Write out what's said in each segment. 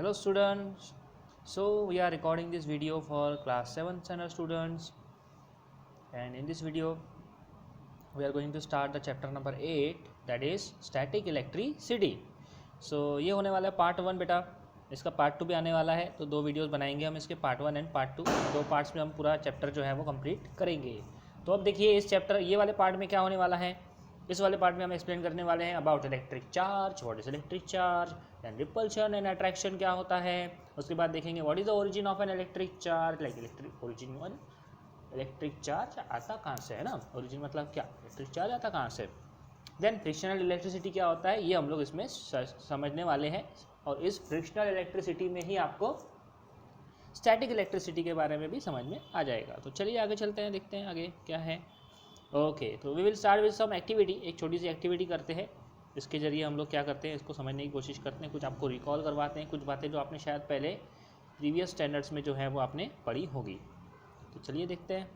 Hello students, so we are recording this video for class 7th standard students, and in this video we are going to start the chapter number 8, that is static electricity. So ये होने वाला है part 1 बेटा, इसका part 2 भी आने वाला है, तो 2 वीडियोस बनाएंगे हम इसके पार्ट 1 एंड पार्ट 2, 2 पार्ट्स में हम पूरा चैप्टर जो है वो कंप्लीट करेंगे। तो अब देखिए इस चैप्टर ये वाले पार्ट में क्या होने वाला है, इस वाले पार्ट में हम एक्सप्लेन करने वाले हैं about electric charge, what is electric charge and repulsion and attraction क्या होता है। उसके बाद देखेंगे what is the origin of an electric charge, like electric origin one, electric charge आता कहाँ से है ना, ओरिजिन मतलब क्या, इलेक्ट्रिक चार्ज आता कहाँ से। देन फ्रिक्शनल इलेक्ट्रिसिटी क्या होता है, ये हम लोग इसमें समझने वाले हैं, और इस फ्रिक्शनल इलेक्ट्रिसिटी में ही आपको स्टैटिक इलेक्ट्रिसिटी के बारे में भी समझ में आ जाएगा। तो चलिए आगे चलते हैं, देखते हैं आगे क्या है। ओके, तो we will start with some activity, एक छोटी सी एक्टिविटी करते हैं, इसके ज़रिए हम लोग क्या करते हैं, इसको समझने की कोशिश करते हैं, कुछ आपको रिकॉल करवाते हैं, कुछ बातें जो आपने शायद पहले प्रीवियस स्टैंडर्ड्स में जो है वो आपने पढ़ी होगी। तो चलिए देखते हैं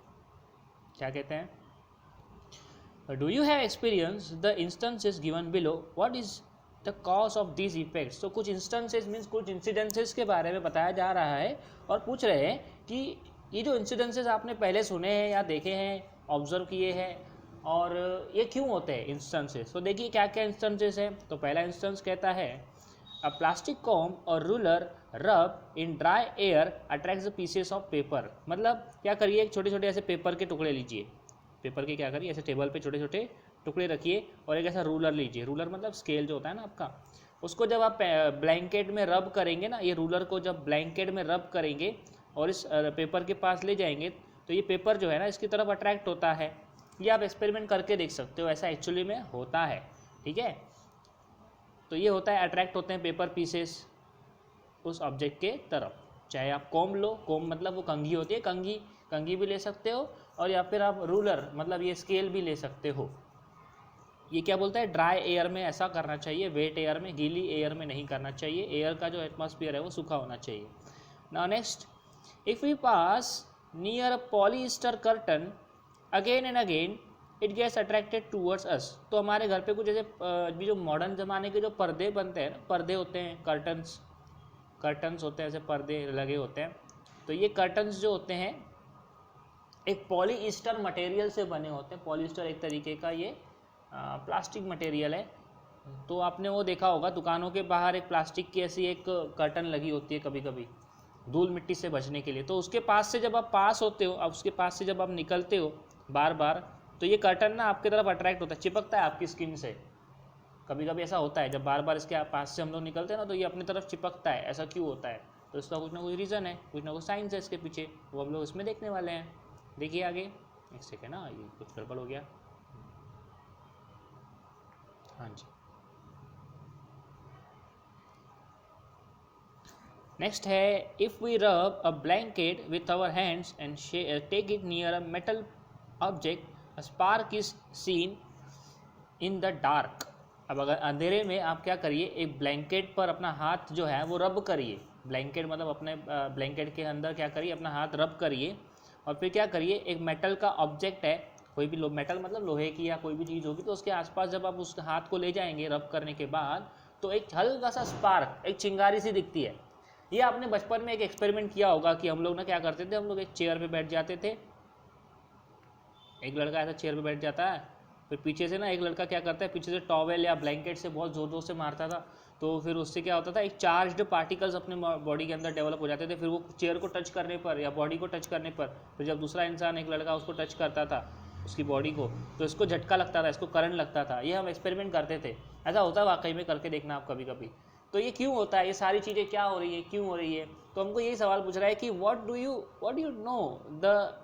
क्या कहते हैं। Do you have experience the instances given below, what is the cause of this effects. तो कुछ इंस्टेंसेस मीन्स कुछ इंसिडेंसेस के बारे में बताया जा रहा है, और पूछ रहे हैं कि ये जो इंसिडेंसेस आपने पहले सुने हैं या देखे हैं, ऑब्जर्व किए हैं, और ये क्यों होते हैं इंस्टेंसेस। तो देखिए क्या क्या इंस्टेंसेस हैं। तो पहला इंस्टेंस कहता है अ प्लास्टिक कॉम और रूलर रब in dry air attracts the pieces of paper. मतलब क्या करिए, एक छोटे छोटे ऐसे पेपर के टुकड़े लीजिए, पेपर के क्या करिए, ऐसे टेबल पे छोटे छोटे टुकड़े रखिए, और एक ऐसा रूलर लीजिए, रूलर मतलब स्केल जो होता है ना आपका, उसको जब आप ब्लैंकेट में रब करेंगे ना, ये रूलर को जब ब्लैंकेट में रब करेंगे और इस पेपर के पास ले जाएंगे, तो ये पेपर जो है ना इसकी तरफ अट्रैक्ट होता है। ये आप एक्सपेरिमेंट करके देख सकते हो, ऐसा एक्चुअली में होता है, ठीक है। तो ये होता है, अट्रैक्ट होते हैं पेपर पीसेस उस ऑब्जेक्ट के तरफ। चाहे आप कॉम लो, कॉम मतलब वो कंघी होती है, कंघी भी ले सकते हो, और या फिर आप रूलर मतलब ये स्केल भी ले सकते हो। ये क्या बोलता है, ड्राई एयर में ऐसा करना चाहिए, वेट एयर में, गीली एयर में नहीं करना चाहिए, एयर का जो एटमॉस्फेयर है वो सूखा होना चाहिए। Now next, if we pass near a polyester curtain again and again it gets attracted towards us. तो हमारे घर पे कुछ ऐसे भी जो मॉडर्न ज़माने के जो पर्दे बनते हैं, पर्दे होते हैं, कर्टन्स होते हैं, ऐसे पर्दे लगे होते हैं। तो ये कर्टन्स जो होते हैं एक पॉलीस्टर मटेरियल से बने होते हैं। पॉलीस्टर एक तरीके का ये प्लास्टिक मटेरियल है। तो आपने वो देखा होगा दुकानों के बाहर एक प्लास्टिक की ऐसी एक कर्टन लगी होती है कभी कभी, धूल मिट्टी से बचने के लिए। तो उसके पास से जब आप पास होते हो, अब उसके पास से जब आप निकलते हो बार बार, तो ये कर्टन ना आपकी तरफ अट्रैक्ट होता है, चिपकता है आपकी स्किन से। कभी कभी ऐसा होता है, जब बार बार इसके पास से हम लोग निकलते हैं ना, तो ये अपनी तरफ चिपकता है। ऐसा क्यों होता है, तो इसका कुछ ना कुछ रीज़न है, कुछ ना कुछ साइंस है इसके पीछे, वो हम लोग इसमें देखने वाले हैं। देखिए आगे, एक सेकेंड ना, ये कुछ गड़बड़ हो गया। हाँ जी, नेक्स्ट है if we rub a blanket with our hands and take it near a metal object, a spark is seen in the dark. अब अगर अंधेरे में आप क्या करिए, एक ब्लैंकेट पर अपना हाथ जो है वो रब करिए, ब्लैंकेट मतलब अपने ब्लैंकेट के अंदर क्या करिए, अपना हाथ रब करिए, और फिर क्या करिए, एक मेटल का ऑब्जेक्ट है, कोई भी मेटल मतलब लोहे की या कोई भी चीज़ होगी, तो उसके आसपास जब आप उस हाथ को ले जाएंगे रब करने के बाद, तो एक हल्का सा स्पार्क, एक चिंगारी सी दिखती है। ये आपने बचपन में एक एक्सपेरिमेंट किया होगा कि हम लोग ना क्या करते थे, हम लोग एक चेयर पे बैठ जाते थे, एक लड़का ऐसा चेयर पे बैठ जाता है, फिर पीछे से ना एक लड़का क्या करता है, पीछे से टॉवेल या ब्लैंकेट से बहुत ज़ोर ज़ोर से मारता था। तो फिर उससे क्या होता था, एक चार्ज्ड पार्टिकल्स अपने बॉडी के अंदर डेवलप हो जाते थे। फिर वो चेयर को टच करने पर या बॉडी को टच करने पर, फिर जब दूसरा इंसान एक लड़का उसको टच करता था उसकी बॉडी को, तो इसको झटका लगता था, इसको करंट लगता था। ये हम एक्सपेरिमेंट करते थे, ऐसा होता है वाकई में, करके देखना आप कभी कभी। तो ये क्यों होता है, ये सारी चीज़ें क्या हो रही है, क्यों हो रही है। तो हमको यही सवाल पूछ रहा है कि what do you know the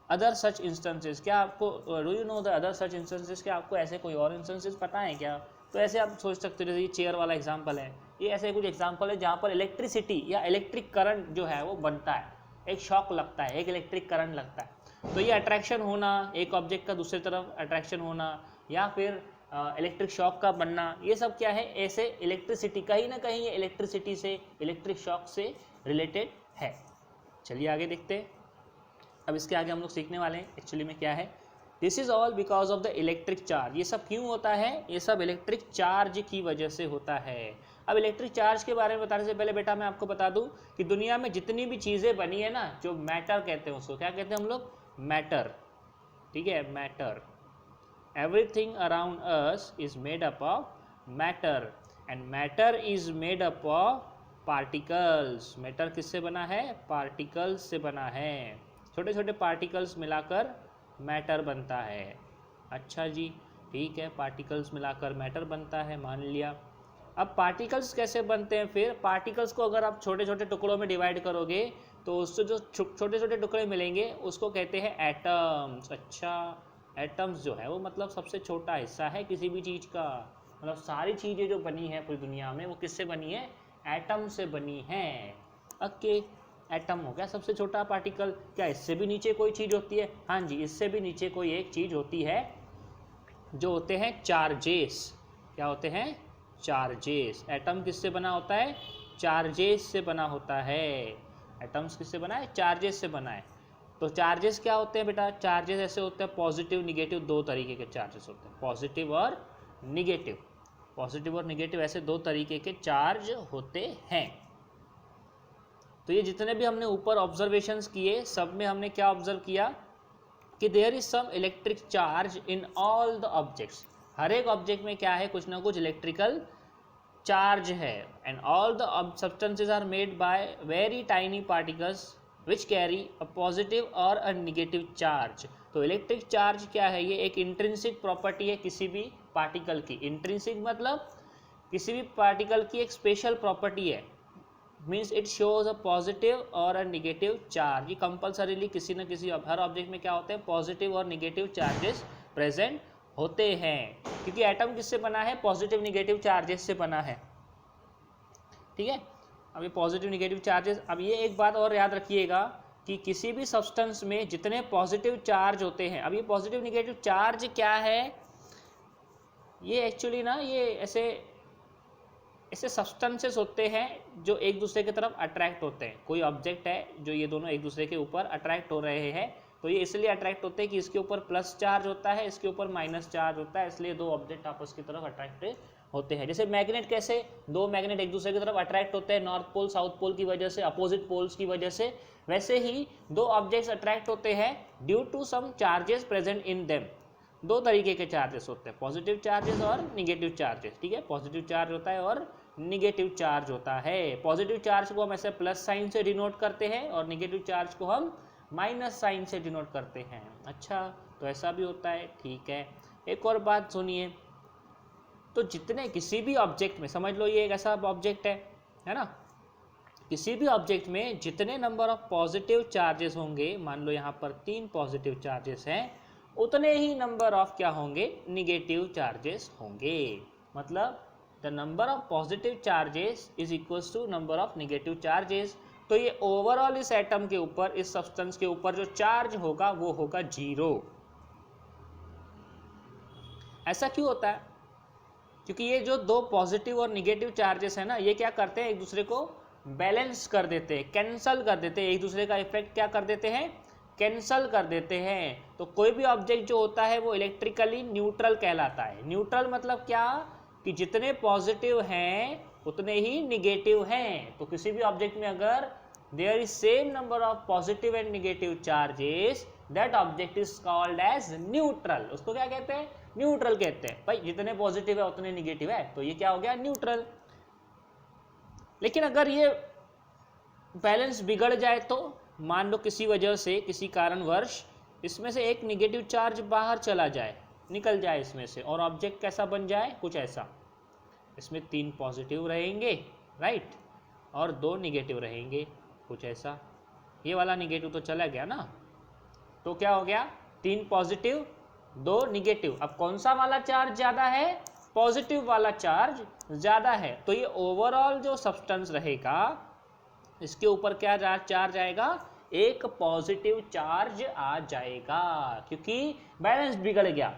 other such instances, क्या आपको do you know the other such instances, क्या आपको ऐसे कोई और इंस्टेंसेस पता है क्या। तो ऐसे आप सोच सकते हो, जैसे ये चेयर वाला एग्जांपल है, ये ऐसे कुछ एग्जांपल है जहाँ पर इलेक्ट्रिसिटी या इलेक्ट्रिक करंट जो है वो बनता है, एक शॉक लगता है, एक इलेक्ट्रिक करंट लगता है। तो ये अट्रैक्शन होना, एक ऑब्जेक्ट का दूसरी तरफ अट्रैक्शन होना, या फिर इलेक्ट्रिक शॉक का बनना, ये सब क्या है, ऐसे इलेक्ट्रिसिटी, कहीं ना कहीं ये इलेक्ट्रिसिटी से, इलेक्ट्रिक शॉक से रिलेटेड है। चलिए आगे देखते हैं। अब इसके आगे हम लोग सीखने वाले हैं एक्चुअली में क्या है। This is all because of the electric charge. ये सब क्यों होता है, ये सब इलेक्ट्रिक चार्ज की वजह से होता है। अब इलेक्ट्रिक चार्ज के बारे में बताने से पहले बेटा मैं आपको बता दूं कि दुनिया में जितनी भी चीज़ें बनी है ना, जो मैटर कहते हैं उसको क्या कहते हैं हम लोग, मैटर, ठीक है, matter. Everything around us is made up of matter and matter is made up of particles. Matter किससे बना है, पार्टिकल्स से बना है, छोटे छोटे पार्टिकल्स मिलाकर मैटर बनता है। अच्छा जी, ठीक है, पार्टिकल्स मिलाकर मैटर बनता है, मान लिया। अब पार्टिकल्स कैसे बनते हैं, फिर पार्टिकल्स को अगर आप छोटे छोटे टुकड़ों में डिवाइड करोगे तो उससे जो छोटे छोटे टुकड़े मिलेंगे उसको कहते हैं एटम्स। अच्छा, एटम्स जो है वो मतलब सबसे छोटा हिस्सा है किसी भी चीज़ का, मतलब सारी चीज़ें जो बनी है पूरी दुनिया में वो किससे बनी है, एटम से बनी है। ओके, एटम हो गया सबसे छोटा पार्टिकल। क्या इससे भी नीचे कोई चीज़ होती है, हाँ जी, इससे भी नीचे कोई एक चीज़ होती है जो होते हैं चार्जेस। क्या होते हैं, चार्जेस। एटम किससे बना होता है, चार्जेस से बना होता है। एटम्स किससे बना है, चार्जेस से बना है। तो चार्जेस क्या होते हैं बेटा, चार्जेस ऐसे होते हैं पॉजिटिव निगेटिव, दो तरीके के चार्जेस होते हैं, पॉजिटिव और निगेटिव। पॉजिटिव और निगेटिव ऐसे दो तरीके के चार्ज होते हैं। तो ये जितने भी हमने ऊपर ऑब्जर्वेशंस किए सब में हमने क्या ऑब्जर्व किया कि there is some electric charge in all the objects. हर एक ऑब्जेक्ट में क्या है, कुछ ना कुछ इलेक्ट्रिकल चार्ज है। And all the substances are made by very tiny particles which carry a positive और अ निगेटिव चार्ज। तो इलेक्ट्रिक चार्ज क्या है, ये एक इंट्रिंसिक प्रॉपर्टी है किसी भी पार्टिकल की। इंट्रिंसिक मतलब किसी भी पार्टिकल की एक स्पेशल प्रॉपर्टी है, means it shows a positive और अ निगेटिव चार्ज। ये कंपल्सरीली किसी न किसी हर ऑब्जेक्ट में क्या होते हैं, पॉजिटिव और निगेटिव चार्जेस प्रेजेंट होते हैं, क्योंकि एटम किससे बना है, पॉजिटिव निगेटिव चार्जेस से बना है। ठीक है, अब ये पॉजिटिव निगेटिव चार्जेस, अब ये एक बात और याद रखिएगा कि किसी भी सब्सटेंस में जितने पॉजिटिव चार्ज होते हैं, अब ये पॉजिटिव निगेटिव चार्ज क्या है, ये एक्चुअली ना ये ऐसे सब्सटेंसेस होते हैं जो एक दूसरे की तरफ अट्रैक्ट होते हैं। कोई ऑब्जेक्ट है जो ये दोनों एक दूसरे के ऊपर अट्रैक्ट हो रहे हैं, तो ये इसलिए अट्रैक्ट होते हैं कि इसके ऊपर प्लस चार्ज होता है, इसके ऊपर माइनस चार्ज होता है, इसलिए दो ऑब्जेक्ट आपस की तरफ अट्रैक्ट होते हैं। जैसे मैग्नेट, कैसे दो मैग्नेट एक दूसरे की तरफ अट्रैक्ट होते हैं, नॉर्थ पोल साउथ पोल की वजह से, अपोजिट पोल्स की वजह से, वैसे ही दो ऑब्जेक्ट्स अट्रैक्ट होते हैं due to some charges present in them. दो तरीके के चार्जेस होते हैं, पॉजिटिव चार्जेस और निगेटिव चार्जेस। ठीक है, पॉजिटिव चार्ज होता है और निगेटिव चार्ज होता है। पॉजिटिव चार्ज को हम ऐसे प्लस साइन से डिनोट करते हैं और निगेटिव चार्ज को हम माइनस साइन से डिनोट करते हैं। अच्छा, तो ऐसा भी होता है, ठीक है। एक और बात सुनिए, तो जितने किसी भी ऑब्जेक्ट में, समझ लो ये एक ऐसा ऑब्जेक्ट है ना, किसी भी ऑब्जेक्ट में जितने नंबर ऑफ पॉजिटिव चार्जेस होंगे, मान लो यहाँ पर 3 पॉजिटिव चार्जेस हैं, उतने ही नंबर ऑफ क्या होंगे, निगेटिव चार्जेस होंगे। मतलब the number of positive charges is equals to number of negative charges. तो ये ओवरऑल इस एटम के ऊपर, इस सब्सटेंस के ऊपर जो चार्ज होगा वो होगा 0। ऐसा क्यों होता है, क्योंकि ये जो दो पॉजिटिव और निगेटिव चार्जेस है ना, ये क्या करते हैं, एक दूसरे को बैलेंस कर देते हैं, कैंसल कर देते हैं, एक दूसरे का इफेक्ट क्या कर देते हैं, कैंसल कर देते हैं। तो कोई भी ऑब्जेक्ट जो होता है वो इलेक्ट्रिकली न्यूट्रल कहलाता है। न्यूट्रल मतलब क्या, कि जितने पॉजिटिव हैं उतने ही निगेटिव हैं। तो किसी भी ऑब्जेक्ट में अगर there is same number of positive and negative charges, that object is called as neutral. उसको क्या कहते हैं, न्यूट्रल कहते हैं। भाई जितने पॉजिटिव है उतने निगेटिव है, तो ये क्या हो गया, न्यूट्रल। लेकिन अगर ये बैलेंस बिगड़ जाए तो, मान लो किसी वजह से, किसी कारणवश इसमें से एक निगेटिव चार्ज बाहर चला जाए, निकल जाए इसमें से, और ऑब्जेक्ट कैसा बन जाए, कुछ ऐसा, इसमें 3 पॉजिटिव रहेंगे, राइट, और 2 निगेटिव रहेंगे, कुछ ऐसा। ये वाला निगेटिव तो चला गया ना, तो क्या हो गया, 3 पॉजिटिव 2 निगेटिव। अब कौन सा वाला चार्ज ज़्यादा है, पॉजिटिव वाला चार्ज ज़्यादा है। तो ये ओवरऑल जो सब्सटेंस रहेगा, इसके ऊपर क्या चार्ज आएगा, एक पॉजिटिव चार्ज आ जाएगा, क्योंकि बैलेंस बिगड़ गया।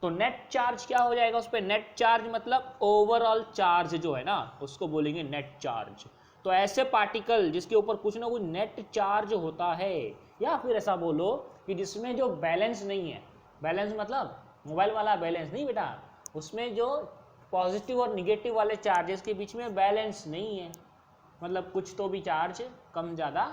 तो नेट चार्ज क्या हो जाएगा उस पर, नेट चार्ज मतलब ओवरऑल चार्ज जो है ना, उसको बोलेंगे नेट चार्ज। तो ऐसे पार्टिकल जिसके ऊपर कुछ ना कुछ नेट चार्ज होता है, या फिर ऐसा बोलो कि जिसमें जो बैलेंस नहीं है, बैलेंस मतलब मोबाइल वाला बैलेंस नहीं बेटा, उसमें जो पॉजिटिव और निगेटिव वाले चार्जेस के बीच में बैलेंस नहीं है, मतलब कुछ तो भी चार्ज कम ज़्यादा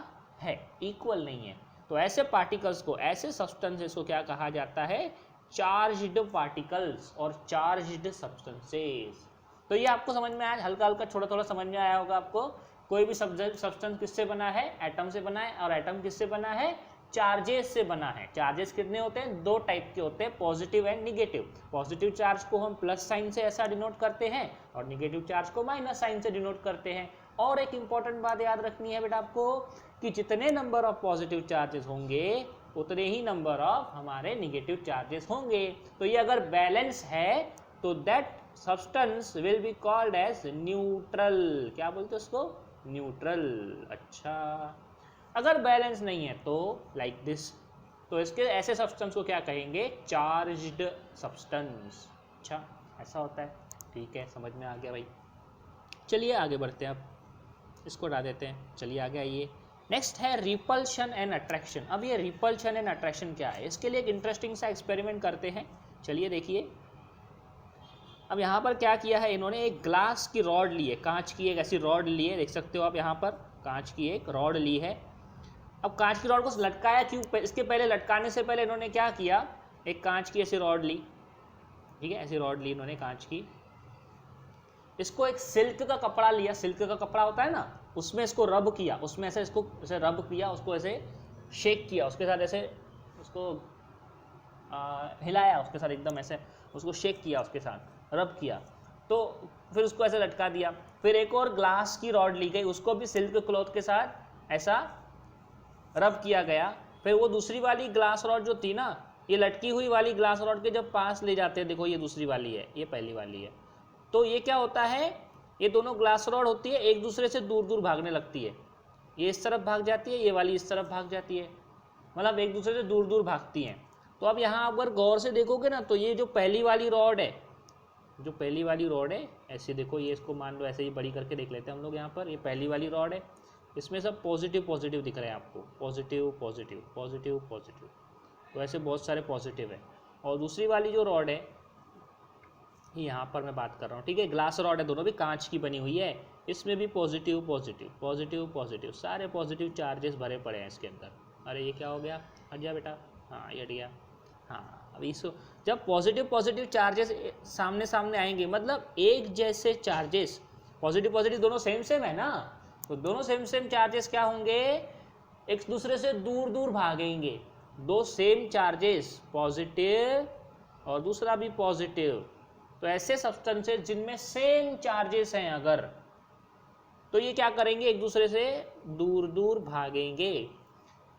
है, इक्वल नहीं है। तो ऐसे पार्टिकल्स को, ऐसे सब्सटेंसेस को क्या कहा जाता है? चार्ज्ड पार्टिकल्स और चार्ज्ड सब्सटेंसेस। तो ये आपको समझ में आया, हल्का हल्का थोड़ा थोड़ा समझ में आया होगा आपको। कोई भी सब्सटेंस किससे बना है? एटम से बना है, और एटम किससे बना है? चार्जेस से बना है। चार्जेस कितने होते हैं? दो टाइप के होते हैं, positive and negative. Positive charge को हम प्लस साइन से ऐसा डिनोट करते हैं और निगेटिव चार्ज को माइनस साइन से डिनोट करते हैं। और एक इंपॉर्टेंट बात याद रखनी है बेटा आपको कि जितने नंबर ऑफ पॉजिटिव चार्जेस होंगे उतने ही नंबर ऑफ हमारे निगेटिव चार्जेस होंगे। तो ये अगर बैलेंस है तो that substance will be called as neutral. क्या बोलते हैं उसको? न्यूट्रल। अच्छा, अगर बैलेंस नहीं है तो लाइक दिस, तो इसके ऐसे सब्सटेंस को क्या कहेंगे? Charged substance. अच्छा, ऐसा होता है। ठीक है, समझ में आ गया भाई। चलिए आगे बढ़ते हैं, अब इसको हटा देते हैं। चलिए आगे आइए। नेक्स्ट है रिपल्शन एंड अट्रैक्शन। अब ये रिपल्शन एंड अट्रैक्शन क्या है, इसके लिए एक इंटरेस्टिंग सा एक्सपेरिमेंट करते हैं। चलिए देखिए, अब यहाँ पर क्या किया है इन्होंने, एक ग्लास की रॉड ली है, कांच की एक ऐसी रॉड ली है, देख सकते हो आप यहाँ पर कांच की एक रॉड ली है। अब कांच की रॉड को लटकाया क्यों? इसके पहले लटकाने से पहले इन्होंने क्या किया, एक कांच की ऐसी रॉड ली, ठीक है, ऐसी रॉड ली इन्होंने कांच की। इसको एक सिल्क का कपड़ा लिया, सिल्क का कपड़ा होता है ना, उसमें इसको रब किया, उसमें ऐसे इसको ऐसे रब किया, उसको ऐसे शेक किया, उसके साथ ऐसे उसको हिलाया, उसके साथ एकदम ऐसे उसको शेक किया, उसके साथ रब किया, तो फिर उसको ऐसे लटका दिया। फिर एक और ग्लास की रॉड ली गई, उसको भी सिल्क क्लॉथ के साथ ऐसा रब किया गया। फिर वो दूसरी वाली ग्लास रॉड जो थी ना, ये लटकी हुई वाली ग्लास रॉड के जब पास ले जाते हैं, देखो ये दूसरी वाली है, ये पहली वाली है, तो ये क्या होता है, ये दोनों ग्लास रॉड होती है एक दूसरे से दूर दूर भागने लगती है। ये इस तरफ भाग जाती है, ये वाली इस तरफ भाग जाती है, मतलब एक दूसरे से दूर दूर भागती हैं। तो अब यहाँ अगर गौर से देखोगे ना, तो ये जो पहली वाली रॉड है, जो पहली वाली रॉड है, ऐसे देखो, ये इसको मान लो ऐसे ही बड़ी करके देख लेते हैं हम लोग यहाँ पर। ये पहली वाली रॉड है, इसमें सब पॉजिटिव पॉजिटिव दिख रहे हैं आपको, पॉजिटिव पॉजिटिव पॉजिटिव पॉजिटिव, तो ऐसे बहुत सारे पॉजिटिव है। और दूसरी वाली जो रॉड है, यहाँ पर मैं बात कर रहा हूँ, ठीक है, ग्लास रॉड है, दोनों भी कांच की बनी हुई है, इसमें भी पॉजिटिव पॉजिटिव पॉजिटिव पॉजिटिव, सारे पॉजिटिव चार्जेस भरे पड़े हैं इसके अंदर। अरे ये क्या हो गया, हट जा बेटा, हाँ ये हट गया। हाँ, अब इसको जब पॉजिटिव पॉजिटिव चार्जेस सामने सामने आएंगे, मतलब एक जैसे चार्जेस, पॉजिटिव पॉजिटिव दोनों सेम सेम है ना, तो दोनों सेम सेम चार्जेस क्या होंगे, एक दूसरे से दूर दूर भागेंगे। दो सेम चार्जेस, पॉजिटिव और दूसरा भी पॉजिटिव, तो ऐसे सब्सटेंसेस जिनमें सेम चार्जेस हैं अगर, तो ये क्या करेंगे, एक दूसरे से दूर दूर भागेंगे।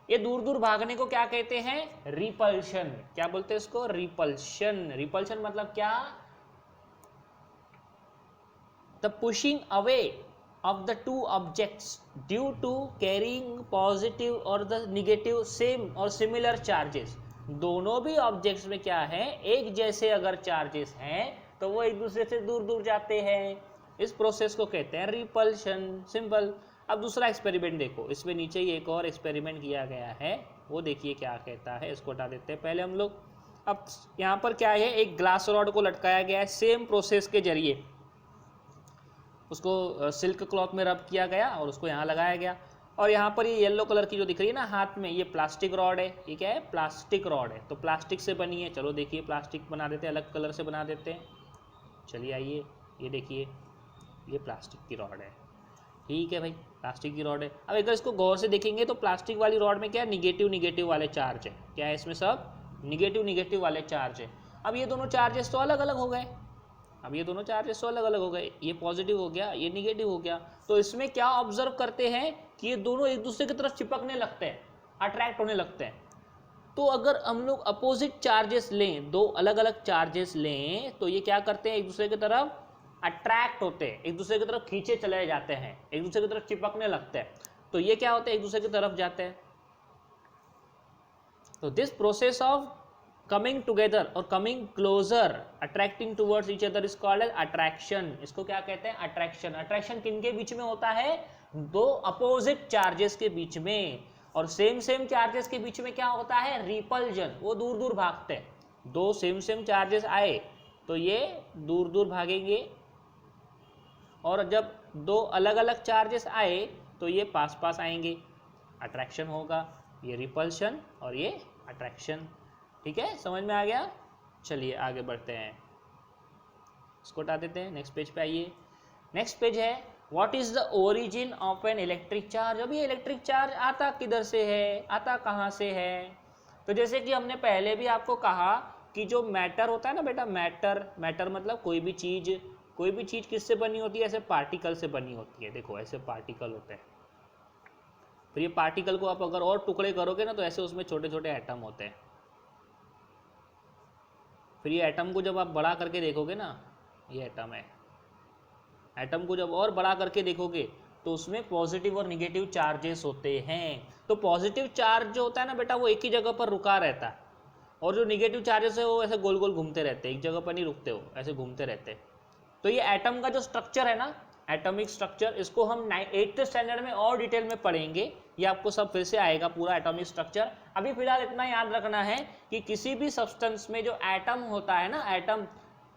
ये दूर दूर भागने को क्या कहते हैं, रिपल्शन। क्या बोलते हैं इसको, रिपल्शन। रिपल्शन मतलब क्या, the pushing away of the two objects due to carrying positive or the negative same or similar charges। दोनों भी ऑब्जेक्ट्स में क्या है, एक जैसे अगर चार्जेस हैं तो वो एक दूसरे से दूर दूर जाते हैं। इस प्रोसेस को कहते हैं रिपल्शन। सिंपल। अब दूसरा एक्सपेरिमेंट देखो, इसमें नीचे ही एक और एक्सपेरिमेंट किया गया है, वो देखिए क्या कहता है। इसको हटा देते हैं पहले हम लोग। अब यहाँ पर क्या है, एक ग्लास रॉड को लटकाया गया है, सेम प्रोसेस के जरिए उसको सिल्क क्लॉथ में रब किया गया और उसको यहाँ लगाया गया। और यहाँ पर ये येलो कलर की जो दिख रही है ना हाथ में, ये प्लास्टिक रॉड है। ये क्या है, प्लास्टिक रॉड है, तो प्लास्टिक से बनी है। चलो देखिए, प्लास्टिक बना देते हैं, अलग कलर से बना देते हैं। चलिए आइए, ये देखिए, ये प्लास्टिक की रॉड है, ठीक है भाई, प्लास्टिक की रॉड है। अब अगर इसको गौर से देखेंगे तो प्लास्टिक वाली रॉड में क्या है, निगेटिव निगेटिव वाले चार्ज है। क्या है इसमें, सब निगेटिव निगेटिव वाले चार्ज है। अब ये दोनों चार्जेस तो अलग अलग हो गए, अब ये दोनों चार्जेस तो अलग अलग हो गए, ये पॉजिटिव हो गया, ये निगेटिव हो गया। तो इसमें क्या ऑब्जर्व करते हैं कि ये दोनों एक दूसरे की तरफ चिपकने लगते हैं, अट्रैक्ट होने लगते हैं। तो अगर हम लोग अपोजिट चार्जेस लें, दो अलग अलग चार्जेस लें, तो ये क्या करते हैं, एक दूसरे की तरफ अट्रैक्ट होते हैं, एक दूसरे की तरफ खींचे चले जाते हैं, एक दूसरे की तरफ चिपकने लगते हैं। तो ये क्या होते हैं, एक दूसरे की तरफ जाते हैं। तो this process of coming together और coming closer attracting towards each other is called as attraction। इसको क्या कहते हैं, अट्रैक्शन। अट्रैक्शन किनके बीच में होता है, दो अपोजिट चार्जेस के बीच में। और सेम सेम चार्जेस के बीच में क्या होता है, रिपल्जन, वो दूर दूर भागते हैं। दो सेम सेम चार्जेस आए तो ये दूर दूर भागेंगे, और जब दो अलग अलग चार्जेस आए तो ये पास पास आएंगे, अट्रैक्शन होगा। ये रिपल्शन और ये अट्रैक्शन। ठीक है, समझ में आ गया। चलिए आगे बढ़ते हैं, इसको हटा देते हैं, नेक्स्ट पेज पे आइए। नेक्स्ट पेज है what is the origin of an electric charge. अब ये इलेक्ट्रिक चार्ज आता किधर से है, आता कहाँ से है। तो जैसे कि हमने पहले भी आपको कहा कि जो मैटर होता है ना बेटा, मैटर मतलब कोई भी चीज किससे बनी होती है, ऐसे पार्टिकल से बनी होती है। देखो ऐसे पार्टिकल होते हैं, फिर ये पार्टिकल को आप अगर और टुकड़े करोगे ना तो ऐसे उसमें छोटे छोटे एटम होते हैं। फिर ये एटम को जब आप बड़ा करके देखोगे ना, ये एटम है, एटम को जब और बड़ा करके देखोगे तो उसमें पॉजिटिव और निगेटिव चार्जेस होते हैं। तो पॉजिटिव चार्ज जो होता है ना बेटा, वो एक ही जगह पर रुका रहता है, और जो निगेटिव चार्जेस है वो ऐसे गोल गोल घूमते रहते हैं, एक जगह पर नहीं रुकते, हो ऐसे घूमते रहते हैं। तो ये एटम का जो स्ट्रक्चर है ना, एटॉमिक स्ट्रक्चर, इसको हम 8th स्टैंडर्ड में और डिटेल में पढ़ेंगे। ये आपको सब फिर से आएगा पूरा एटॉमिक स्ट्रक्चर। अभी फिलहाल इतना याद रखना है कि किसी भी सब्सटेंस में जो एटम होता है ना,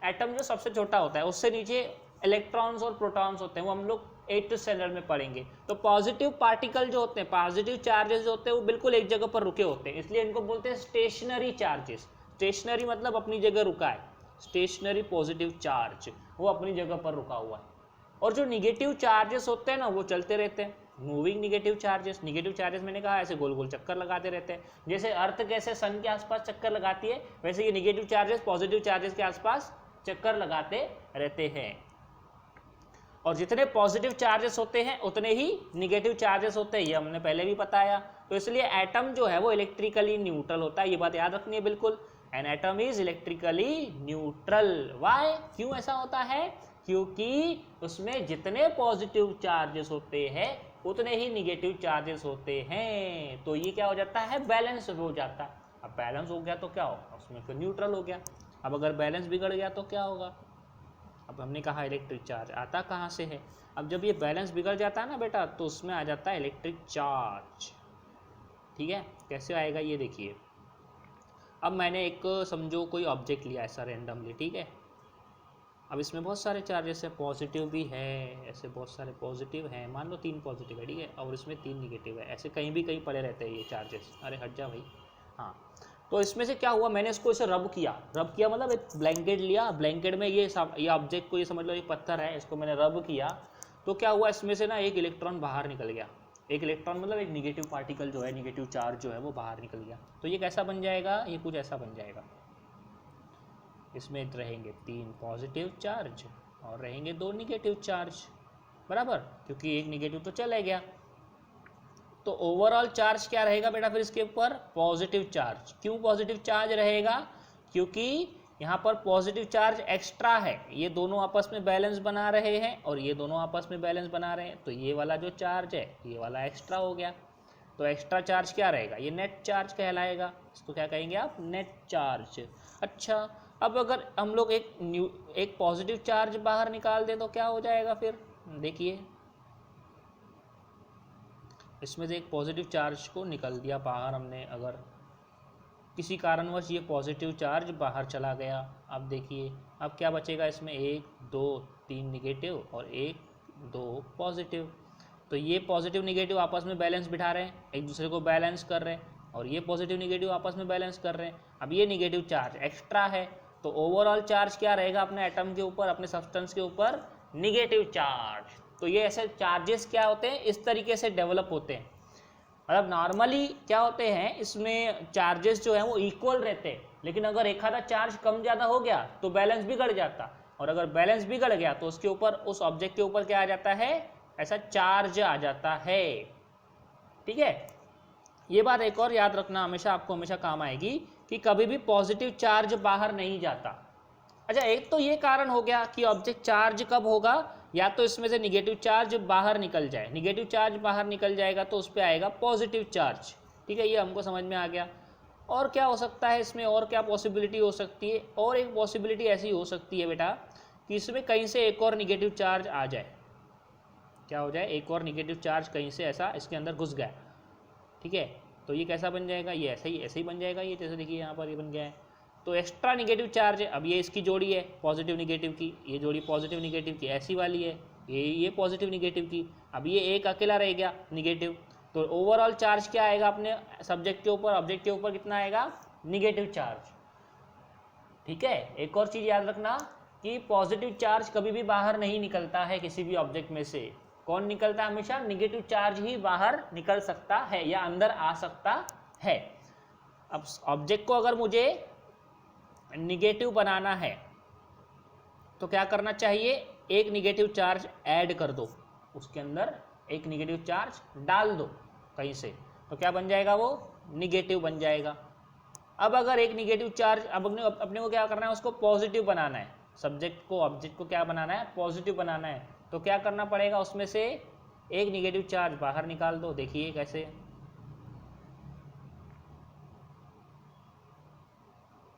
एटम जो सबसे छोटा होता है, उससे नीचे इलेक्ट्रॉन्स और प्रोटॉन्स होते हैं, वो हम लोग 8th स्टैंडर्ड में पढ़ेंगे। तो पॉजिटिव पार्टिकल जो होते हैं, पॉजिटिव चार्जेस जो होते हैं, वो बिल्कुल एक जगह पर रुके होते हैं, इसलिए इनको बोलते हैं स्टेशनरी चार्जेस। स्टेशनरी मतलब अपनी जगह रुका है, स्टेशनरी पॉजिटिव चार्ज, वो अपनी जगह पर रुका हुआ है। और जो निगेटिव चार्जेस होते हैं ना, वो चलते रहते हैं, moving negative charges. Negative charges मैंने कहा ऐसे गोल गोल चक्कर लगाते रहते हैं, जैसे अर्थ कैसे सन के आसपास चक्कर लगाती है, वैसे ये निगेटिव चार्जेस पॉजिटिव चार्जेस के आसपास चक्कर लगाते रहते हैं। और जितने पॉजिटिव चार्जेस होते हैं उतने ही निगेटिव चार्जेस होते हैं, ये हमने पहले भी बताया। तो इसलिए एटम जो है वो इलेक्ट्रिकली न्यूट्रल होता है, ये बात याद रखनी है बिल्कुल। An atom is electrically neutral. Why, क्यों ऐसा होता है, क्योंकि उसमें जितने पॉजिटिव चार्जेस होते हैं उतने ही निगेटिव चार्जेस होते हैं। तो ये क्या हो जाता है, बैलेंस हो जाता है। अब बैलेंस हो गया तो क्या होगा, उसमें फिर न्यूट्रल हो गया। अब अगर बैलेंस बिगड़ गया तो क्या होगा। अब हमने कहा इलेक्ट्रिक चार्ज आता कहाँ से है। अब जब ये बैलेंस बिगड़ जाता है ना बेटा, तो उसमें आ जाता है इलेक्ट्रिक चार्ज। ठीक है, कैसे आएगा ये देखिए। अब मैंने एक समझो कोई ऑब्जेक्ट लिया ऐसा रैंडमली, ठीक है। अब इसमें बहुत सारे चार्जेस है, पॉजिटिव भी है, ऐसे बहुत सारे पॉजिटिव हैं, मान लो 3 पॉजिटिव है, ठीक है, और इसमें 3 निगेटिव है, ऐसे कहीं भी कहीं पड़े रहते हैं ये चार्जेस। अरे हट जा भाई। हाँ, तो इसमें से क्या हुआ, मैंने इसको इसे रब किया मतलब एक ब्लैंकेट लिया, ब्लैंकेट में ये ऑब्जेक्ट को, ये समझ लो ये पत्थर है, इसको मैंने रब किया, तो क्या हुआ, इसमें से ना एक इलेक्ट्रॉन बाहर निकल गया। एक इलेक्ट्रॉन मतलब एक निगेटिव पार्टिकल जो है, निगेटिव चार्ज जो है वो बाहर निकल गया। तो ये कैसा बन जाएगा, ये कुछ ऐसा बन जाएगा। इसमें रहेंगे 3 पॉजिटिव चार्ज और रहेंगे 2 निगेटिव चार्ज, बराबर, क्योंकि एक निगेटिव तो चला गया। तो ओवरऑल चार्ज क्या रहेगा बेटा फिर इसके ऊपर, पॉजिटिव चार्ज। क्यों पॉजिटिव चार्ज रहेगा, क्योंकि यहाँ पर पॉजिटिव चार्ज एक्स्ट्रा है, ये दोनों आपस में बैलेंस बना रहे हैं और ये दोनों आपस में बैलेंस बना रहे हैं, तो ये वाला जो चार्ज है ये वाला एक्स्ट्रा हो गया। तो एक्स्ट्रा चार्ज क्या रहेगा, ये नेट चार्ज कहलाएगा। इसको क्या कहेंगे आप, नेट चार्ज। अच्छा, अब अगर हम लोग एक पॉजिटिव चार्ज बाहर निकाल दें तो क्या हो जाएगा फिर, देखिए इसमें से एक पॉजिटिव चार्ज को निकल दिया बाहर हमने, अगर किसी कारणवश ये पॉजिटिव चार्ज बाहर चला गया, अब देखिए अब क्या बचेगा इसमें, 1 2 3 निगेटिव और 1 2 पॉजिटिव। तो ये पॉजिटिव निगेटिव आपस में बैलेंस बिठा रहे हैं, एक दूसरे को बैलेंस कर रहे हैं, और ये पॉजिटिव निगेटिव आपस में बैलेंस कर रहे हैं। अब ये निगेटिव चार्ज एक्स्ट्रा है, तो ओवरऑल चार्ज क्या रहेगा अपने एटम के ऊपर, अपने सब्सटेंस के ऊपर, निगेटिव चार्ज। तो ये ऐसे चार्जेस क्या होते हैं, इस तरीके से डेवलप होते हैं। मतलब नॉर्मली क्या होते हैं, इसमें चार्जेस जो हैं वो इक्वल रहते हैं, लेकिन अगर एक आधा चार्ज कम ज़्यादा हो गया तो बैलेंस बिगड़ जाता, और अगर बैलेंस बिगड़ गया तो उसके ऊपर, उस ऑब्जेक्ट के ऊपर क्या आ जाता है, ऐसा चार्ज आ जाता है। ठीक है, ये बात एक और याद रखना, हमेशा आपको हमेशा काम आएगी कि कभी भी पॉजिटिव चार्ज बाहर नहीं जाता। अच्छा, एक तो ये कारण हो गया कि ऑब्जेक्ट चार्ज कब होगा, या तो इसमें से निगेटिव चार्ज बाहर निकल जाए, निगेटिव चार्ज बाहर निकल जाएगा तो उस पर आएगा पॉजिटिव चार्ज। ठीक है, ये हमको समझ में आ गया। और क्या हो सकता है इसमें, और क्या पॉसिबिलिटी हो सकती है, और एक पॉसिबिलिटी ऐसी हो सकती है बेटा कि इसमें कहीं से एक और निगेटिव चार्ज आ जाए। क्या हो जाए, एक और निगेटिव चार्ज कहीं से ऐसा इसके अंदर घुस गया। ठीक है, तो ये कैसा बन जाएगा, ये ऐसे ही बन जाएगा, ये जैसे देखिए यहाँ पर ये बन गया है। तो एक्स्ट्रा निगेटिव चार्ज है। अब ये इसकी जोड़ी है पॉजिटिव निगेटिव की, ये जोड़ी पॉजिटिव निगेटिव की ऐसी वाली है, ये पॉजिटिव निगेटिव की। अब ये एक अकेला रह गया निगेटिव, तो ओवरऑल चार्ज क्या आएगा अपने सब्जेक्ट के ऊपर, ऑब्जेक्ट के ऊपर कितना आएगा, निगेटिव चार्ज। ठीक है, एक और चीज़ याद रखना कि पॉजिटिव चार्ज कभी भी बाहर नहीं निकलता है किसी भी ऑब्जेक्ट में से। कौन निकलता है, हमेशा निगेटिव चार्ज ही बाहर निकल सकता है या अंदर आ सकता है। अब ऑब्जेक्ट को अगर मुझे निगेटिव बनाना है तो क्या करना चाहिए, एक निगेटिव चार्ज ऐड कर दो, उसके अंदर एक निगेटिव चार्ज डाल दो कहीं से, तो क्या बन जाएगा, वो निगेटिव बन जाएगा। अब अगर एक निगेटिव चार्ज, अब अपने को क्या करना है, उसको पॉजिटिव बनाना है, सब्जेक्ट को ऑब्जेक्ट को क्या बनाना है, पॉजिटिव बनाना है। तो क्या करना पड़ेगा, उसमें से एक निगेटिव चार्ज बाहर निकाल दो। देखिए कैसे,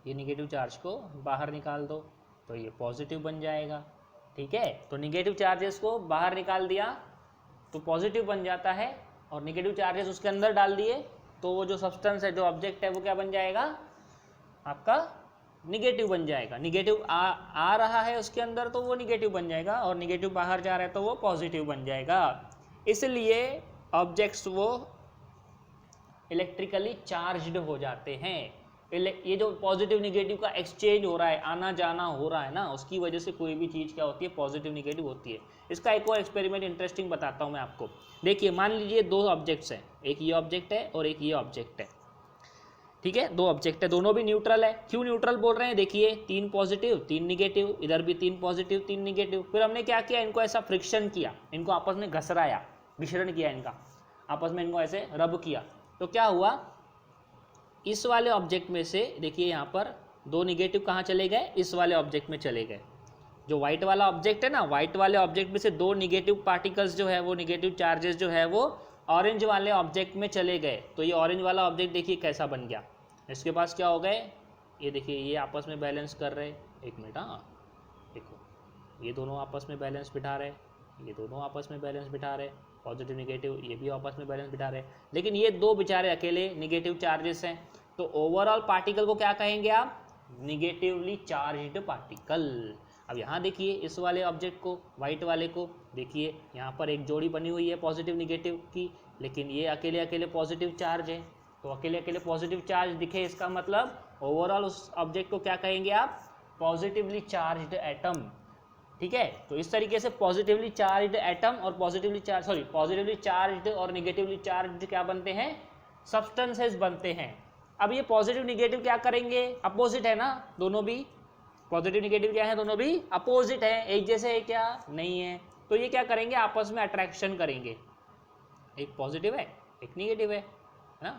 ये निगेटिव चार्ज को बाहर निकाल दो तो ये पॉजिटिव बन जाएगा। ठीक है, तो निगेटिव चार्जेस को बाहर निकाल दिया तो पॉजिटिव बन जाता है, और निगेटिव चार्जेस उसके अंदर डाल दिए तो वो जो सब्सटेंस है, जो ऑब्जेक्ट है, वो क्या बन जाएगा, आपका निगेटिव बन जाएगा। निगेटिव आ रहा है उसके अंदर तो वो निगेटिव बन जाएगा, और निगेटिव बाहर जा रहा है तो वो पॉजिटिव बन जाएगा। इसलिए ऑब्जेक्ट्स वो इलेक्ट्रिकली चार्ज्ड हो जाते हैं। ये जो पॉजिटिव निगेटिव का एक्सचेंज हो रहा है, आना जाना हो रहा है ना, उसकी वजह से कोई भी चीज़ क्या होती है, पॉजिटिव निगेटिव होती है। इसका एक और एक्सपेरिमेंट इंटरेस्टिंग बताता हूँ मैं आपको। देखिए, मान लीजिए दो ऑब्जेक्ट्स हैं, एक ये ऑब्जेक्ट है और एक ये ऑब्जेक्ट है। ठीक है, दो ऑब्जेक्ट है, दोनों भी न्यूट्रल है। क्यों न्यूट्रल बोल रहे हैं, देखिए 3 पॉजिटिव 3 निगेटिव, इधर भी 3 पॉजिटिव 3 निगेटिव। फिर हमने क्या किया, इनको ऐसा फ्रिक्शन किया, इनको आपस में घसराया, मिश्रण किया इनका, आपस में इनको ऐसे रब किया। तो क्या हुआ, इस वाले ऑब्जेक्ट में से देखिए यहाँ पर 2 निगेटिव कहाँ चले गए, इस वाले ऑब्जेक्ट में चले गए। जो व्हाइट वाला ऑब्जेक्ट है ना, व्हाइट वाले ऑब्जेक्ट में से 2 निगेटिव पार्टिकल्स जो है, वो निगेटिव चार्जेस जो है वो ऑरेंज वाले ऑब्जेक्ट में चले गए। तो ये ऑरेंज वाला ऑब्जेक्ट देखिए कैसा बन गया, इसके पास क्या हो गए, ये देखिए ये आपस में बैलेंस कर रहे, एक मिनट, हाँ देखो ये दोनों आपस में बैलेंस बिठा रहे, ये दोनों आपस में बैलेंस बिठा रहे, पॉजिटिव निगेटिव, ये भी आपस में बैलेंस बिठा रहे। लेकिन ये दो बेचारे अकेले निगेटिव चार्जेस हैं, तो ओवरऑल पार्टिकल को क्या कहेंगे आप, निगेटिवली चार्ज्ड पार्टिकल। अब यहाँ देखिए इस वाले ऑब्जेक्ट को, वाइट वाले को देखिए, यहाँ पर एक जोड़ी बनी हुई है पॉजिटिव निगेटिव की, लेकिन ये अकेले अकेले पॉजिटिव चार्ज है। तो अकेले अकेले पॉजिटिव चार्ज दिखे, इसका मतलब ओवरऑल उस ऑब्जेक्ट को क्या कहेंगे आप, पॉजिटिवली चार्ज्ड एटम। ठीक है, तो इस तरीके से पॉजिटिवली चार्ज्ड एटम और पॉजिटिवली चार्ज्ड और निगेटिवली चार्ज्ड क्या बनते हैं, सब्सटेंसेस बनते हैं। अब ये पॉजिटिव निगेटिव क्या करेंगे, अपोजिट है ना, दोनों भी पॉजिटिव निगेटिव क्या है, दोनों भी अपोजिट है, एक जैसे है क्या, नहीं है। तो ये क्या करेंगे, आपस में अट्रैक्शन करेंगे, एक पॉजिटिव है एक निगेटिव है ना,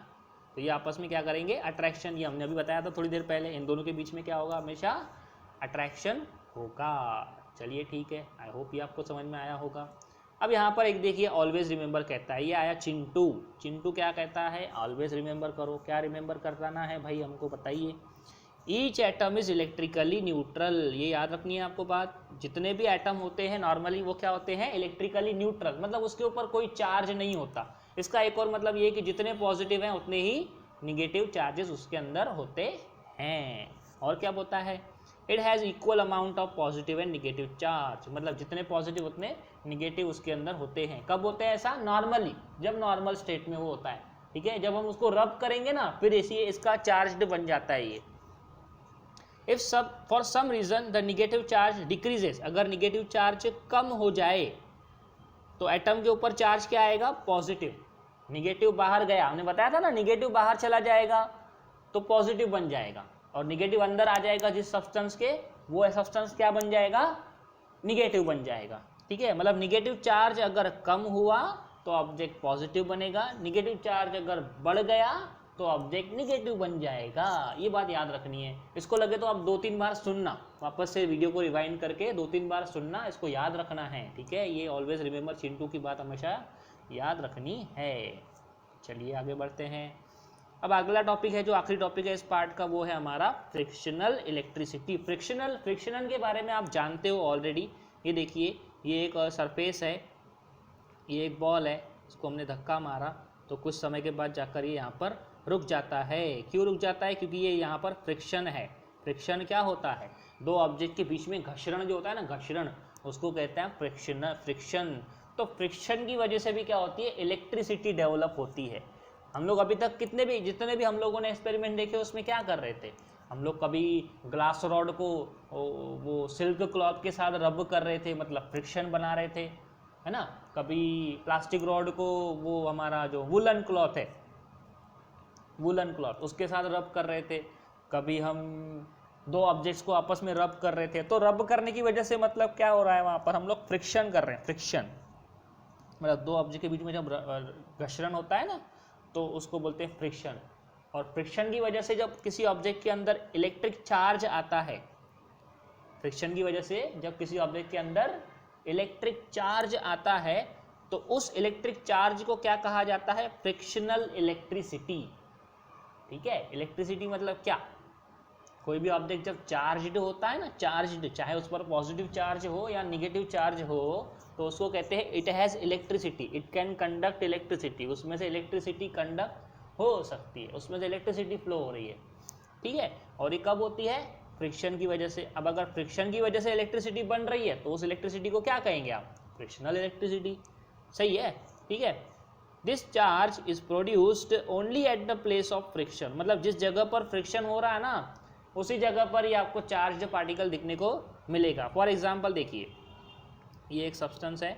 तो ये आपस में क्या करेंगे, अट्रैक्शन। ये हमने अभी बताया था थोड़ी देर पहले, इन दोनों के बीच में क्या होगा, हमेशा अट्रैक्शन होगा। चलिए ठीक है, आई होप ये आपको समझ में आया होगा। अब यहाँ पर एक देखिए, ऑलवेज रिमेंबर कहता है, ये आया चिंटू। चिंटू क्या कहता है, ऑलवेज रिमेंबर करो। क्या रिमेंबर करना है भाई, हमको बताइए। Each atom is electrically neutral, ये याद रखनी है आपको बात। जितने भी एटम होते हैं नॉर्मली वो क्या होते हैं, इलेक्ट्रिकली न्यूट्रल, मतलब उसके ऊपर कोई चार्ज नहीं होता। इसका एक और मतलब ये कि जितने पॉजिटिव हैं उतने ही निगेटिव चार्जेस उसके अंदर होते हैं। और क्या होता है, it has equal amount of positive and negative charge, मतलब जितने पॉजिटिव उतने निगेटिव उसके अंदर होते हैं। कब होते हैं ऐसा, नॉर्मली, जब नॉर्मल स्टेट में वो होता है। ठीक है, जब हम उसको रब करेंगे ना, फिर इसका चार्ज बन जाता है ये। If for some reason the negative charge decreases, अगर निगेटिव चार्ज कम हो जाए तो एटम के ऊपर चार्ज क्या आएगा, पॉजिटिव। निगेटिव बाहर गया, हमने बताया था ना, निगेटिव बाहर चला जाएगा तो पॉजिटिव बन जाएगा, और निगेटिव अंदर आ जाएगा जिस सब्सटेंस के, वो सब्सटेंस क्या बन जाएगा, निगेटिव बन जाएगा। ठीक है, मतलब निगेटिव चार्ज अगर कम हुआ तो ऑब्जेक्ट पॉजिटिव बनेगा, निगेटिव चार्ज अगर बढ़ गया तो ऑब्जेक्ट निगेटिव बन जाएगा। ये बात याद रखनी है। इसको लगे तो आप 2-3 बार सुनना, वापस से वीडियो को रिवाइंड करके 2-3 बार सुनना, इसको याद रखना है। ठीक है, ये ऑलवेज रिमेंबर चिंटू की बात हमेशा याद रखनी है। चलिए आगे बढ़ते हैं। अब अगला टॉपिक है, जो आखिरी टॉपिक है इस पार्ट का, वो है हमारा फ्रिक्शनल इलेक्ट्रिसिटी। फ्रिक्शनल के बारे में आप जानते हो ऑलरेडी। ये देखिए, ये एक सरफेस है, ये एक बॉल है, इसको हमने धक्का मारा तो कुछ समय के बाद जाकर ये यहाँ पर रुक जाता है। क्यों रुक जाता है, क्योंकि ये यहाँ पर फ्रिक्शन है। फ्रिक्शन क्या होता है? दो ऑब्जेक्ट के बीच में घर्षण जो होता है ना, घर्षण, उसको कहते हैं फ्रिक्शन। तो फ्रिक्शन की वजह से भी क्या होती है? इलेक्ट्रिसिटी डेवलप होती है। हम लोग अभी तक जितने भी हम लोगों ने एक्सपेरिमेंट देखे उसमें क्या कर रहे थे? हम लोग कभी ग्लास रॉड को वो सिल्क क्लॉथ के साथ रब कर रहे थे, मतलब फ्रिक्शन बना रहे थे, है ना। कभी प्लास्टिक रॉड को वो हमारा जो वुलन क्लॉथ है, वुलन क्लॉथ, उसके साथ रब कर रहे थे। कभी हम दो ऑब्जेक्ट्स को आपस में रब कर रहे थे। तो रब करने की वजह से मतलब क्या हो रहा है? वहाँ पर हम लोग फ्रिक्शन कर रहे हैं। फ्रिक्शन मतलब दो ऑब्जेक्ट के बीच में जब घर्षण होता है ना, तो उसको बोलते हैं फ्रिक्शन। और फ्रिक्शन की वजह से जब किसी ऑब्जेक्ट के अंदर इलेक्ट्रिक चार्ज आता है, फ्रिक्शन की वजह से जब किसी ऑब्जेक्ट के अंदर इलेक्ट्रिक चार्ज आता है, तो उस इलेक्ट्रिक चार्ज को क्या कहा जाता है? Frictional electricity. ठीक है, इलेक्ट्रिसिटी मतलब क्या? कोई भी ऑब्जेक्ट जब चार्ज्ड होता है ना, चार्ज्ड, चाहे उस पर पॉजिटिव चार्ज हो या निगेटिव चार्ज हो, तो उसको कहते हैं it has electricity, it can conduct electricity. उसमें से इलेक्ट्रिसिटी कंडक्ट हो सकती है, उसमें से इलेक्ट्रिसिटी फ्लो हो रही है। ठीक है, और ये कब होती है? फ्रिक्शन की वजह से। अब अगर फ्रिक्शन की वजह से इलेक्ट्रिसिटी बन रही है तो उस इलेक्ट्रिसिटी को क्या कहेंगे आप? Frictional electricity. सही है, ठीक है। This charge is produced only at the place of friction, मतलब जिस जगह पर फ्रिक्शन हो रहा है ना, उसी जगह पर ही आपको चार्ज पार्टिकल दिखने को मिलेगा। फॉर एग्जाम्पल देखिए, ये एक सब्सटेंस है,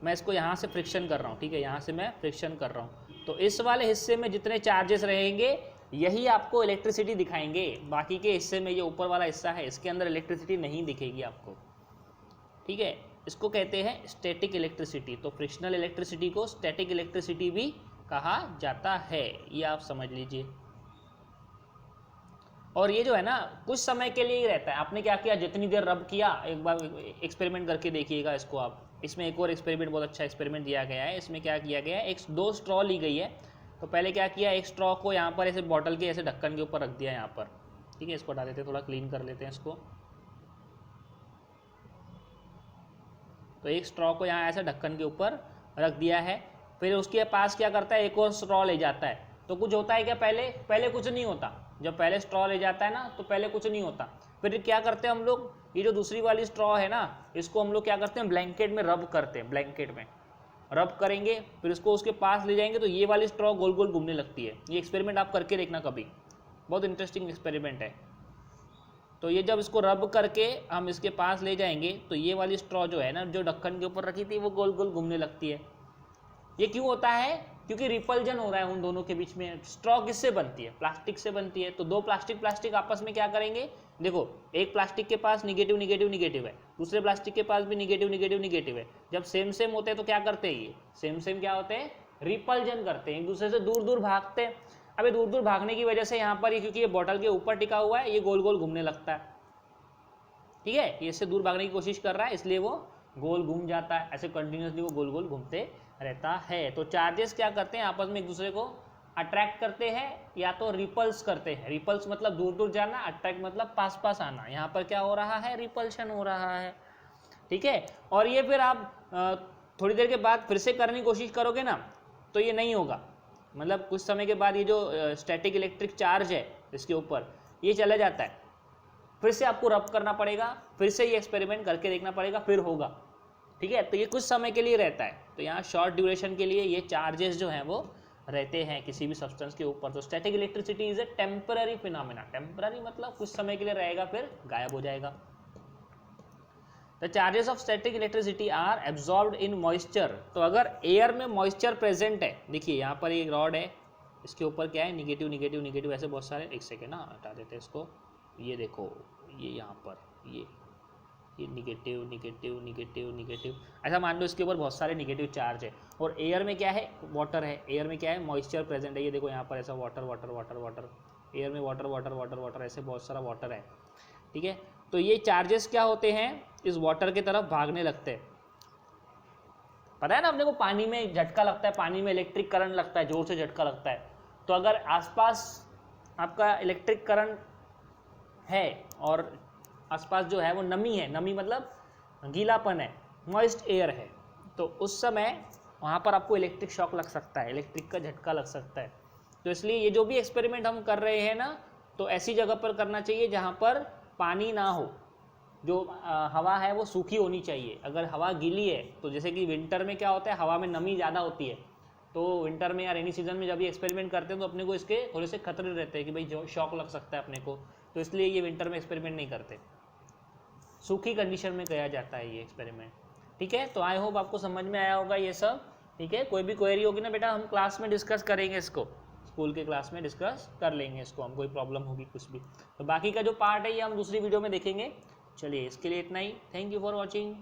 मैं इसको यहाँ से फ्रिक्शन कर रहा हूँ, ठीक है, यहाँ से मैं फ्रिक्शन कर रहा हूँ, तो इस वाले हिस्से में जितने चार्जेस रहेंगे यही आपको इलेक्ट्रिसिटी दिखाएंगे। बाकी के हिस्से में, ये ऊपर वाला हिस्सा है, इसके अंदर इलेक्ट्रिसिटी नहीं दिखेगी आपको। ठीक है, इसको कहते हैं स्टैटिक इलेक्ट्रिसिटी। तो फ्रिक्शनल इलेक्ट्रिसिटी को स्टैटिक इलेक्ट्रिसिटी भी कहा जाता है, ये आप समझ लीजिए। और ये जो है ना, कुछ समय के लिए ही रहता है। आपने क्या किया? जितनी देर रब किया, एक बार एक्सपेरिमेंट करके देखिएगा इसको आप। इसमें एक और एक्सपेरिमेंट, बहुत अच्छा एक्सपेरिमेंट दिया गया है। इसमें क्या किया गया है? दो स्ट्रॉ ली गई है। तो पहले क्या किया? एक स्ट्रॉ को यहाँ पर ऐसे बॉटल के ऐसे ढक्कन के ऊपर रख दिया यहाँ पर। ठीक है, इसको हटा देते हैं, थोड़ा क्लीन कर लेते हैं इसको। तो एक स्ट्रॉ को यहाँ ऐसे ढक्कन के ऊपर रख दिया है। फिर उसके पास क्या करता है? एक और स्ट्रॉ ले जाता है। तो कुछ होता है क्या? पहले कुछ नहीं होता। जब पहले स्ट्रॉ ले जाता है ना, तो पहले कुछ नहीं होता। फिर क्या करते हैं हम लोग? ये जो दूसरी वाली स्ट्रॉ है ना, इसको हम लोग क्या करते हैं? ब्लैंकेट में रब करते हैं। ब्लैंकेट में रब करेंगे, फिर इसको उसके पास ले जाएंगे, तो ये वाली स्ट्रॉ गोल गोल घूमने लगती है। ये एक्सपेरिमेंट आप करके देखना कभी, बहुत इंटरेस्टिंग एक्सपेरिमेंट है। तो ये जब इसको रब करके हम इसके पास ले जाएंगे, तो ये वाली स्ट्रॉ जो है ना, जो ढक्कन के ऊपर रखी थी, वो गोल गोल घूमने लगती है। ये क्यों होता है? क्योंकि रिपल्जन हो रहा है उन दोनों के बीच में। स्ट्रॉ किससे बनती है? प्लास्टिक से बनती है। तो दो प्लास्टिक आपस में क्या करेंगे? देखो, एक प्लास्टिक के पास निगेटिव निगेटिव निगेटिव है, दूसरे प्लास्टिक के पास भी निगेटिव निगेटिव निगेटिव है। जब सेम सेम होते हैं तो क्या करते हैं? ये सेम सेम क्या होते हैं? रिपल्जन करते हैं, एक दूसरे से दूर दूर भागते हैं। अबे दूर दूर भागने की वजह से यहाँ पर ये, क्योंकि ये बॉटल के ऊपर टिका हुआ है, ये गोल गोल घूमने लगता है। ठीक है, ये इससे दूर भागने की कोशिश कर रहा है, इसलिए वो गोल घूम जाता है। ऐसे कंटिन्यूसली वो गोल गोल घूमते रहता है। तो चार्जेस क्या करते हैं? आपस में एक दूसरे को अट्रैक्ट करते हैं या तो रिपल्स करते हैं। रिपल्स मतलब दूर दूर जाना, अट्रैक्ट मतलब पास पास आना। यहाँ पर क्या हो रहा है? रिपल्शन हो रहा है। ठीक है, और ये फिर आप थोड़ी देर के बाद फिर से करने की कोशिश करोगे ना, तो ये नहीं होगा। मतलब कुछ समय के बाद ये जो स्टैटिक इलेक्ट्रिक चार्ज है इसके ऊपर, ये चला जाता है। फिर से आपको रब करना पड़ेगा, फिर से ये एक्सपेरिमेंट करके देखना पड़ेगा, फिर होगा। ठीक है, तो ये कुछ समय के लिए रहता है। तो यहाँ शॉर्ट ड्यूरेशन के लिए ये चार्जेस जो हैं वो रहते हैं किसी भी सब्सटेंस के ऊपर। तो static electricity is a temporary phenomena. Temporary मतलब कुछ समय के लिए रहेगा, फिर गायब हो जाएगा। The charges of static electricity are absorbed in moisture. तो अगर एयर में मॉइस्चर प्रेजेंट है, देखिए यहाँ पर एक रॉड है, इसके ऊपर क्या है? निगेटिव निगेटिव निगेटिव, ऐसे बहुत सारे। एक सेकेंड ना, हटा देते हैं इसको। ये देखो, ये यहाँ पर ये निगेटिव निगेटिव निगेटिव निगेटिव, ऐसा मान लो इसके ऊपर बहुत सारे निगेटिव चार्ज है। और एयर में क्या है? वाटर है। एयर में क्या है? मॉइस्चर प्रेजेंट है। ये देखो यहाँ पर ऐसा water water water water, air में वाटर वाटर वाटर वाटर, ऐसे बहुत सारा वाटर है। ठीक है, तो ये चार्जेस क्या होते हैं? इस वाटर की तरफ भागने लगते हैं। पता है ना अपने को, पानी में झटका लगता है, पानी में इलेक्ट्रिक करंट लगता है, जोर से झटका लगता है। तो अगर आसपास आपका इलेक्ट्रिक करंट है और आसपास जो है वो नमी है, नमी मतलब गीलापन है, मॉइस्ट एयर है, तो उस समय वहाँ पर आपको इलेक्ट्रिक शॉक लग सकता है, इलेक्ट्रिक का झटका लग सकता है। तो इसलिए ये जो भी एक्सपेरिमेंट हम कर रहे हैं ना, तो ऐसी जगह पर करना चाहिए जहाँ पर पानी ना हो, जो हवा है वो सूखी होनी चाहिए। अगर हवा गीली है तो जैसे कि विंटर में क्या होता है, हवा में नमी ज़्यादा होती है, तो विंटर में या रेनी सीजन में जब ये एक्सपेरिमेंट करते हैं तो अपने को इसके थोड़े से खतरे रहते हैं कि भाई जो शॉक लग सकता है अपने को, तो इसलिए ये विंटर में एक्सपेरिमेंट नहीं करते, सूखी कंडीशन में किया जाता है ये एक्सपेरिमेंट। ठीक है, तो आई होप आपको समझ में आया होगा ये सब। ठीक है, कोई भी क्वेरी होगी ना बेटा, हम क्लास में डिस्कस करेंगे इसको, स्कूल के क्लास में डिस्कस कर लेंगे इसको हम, कोई प्रॉब्लम होगी कुछ भी तो बाकी का जो पार्ट है ये हम दूसरी वीडियो में देखेंगे। चलिए इसके लिए इतना ही, थैंक यू फॉर वॉचिंग।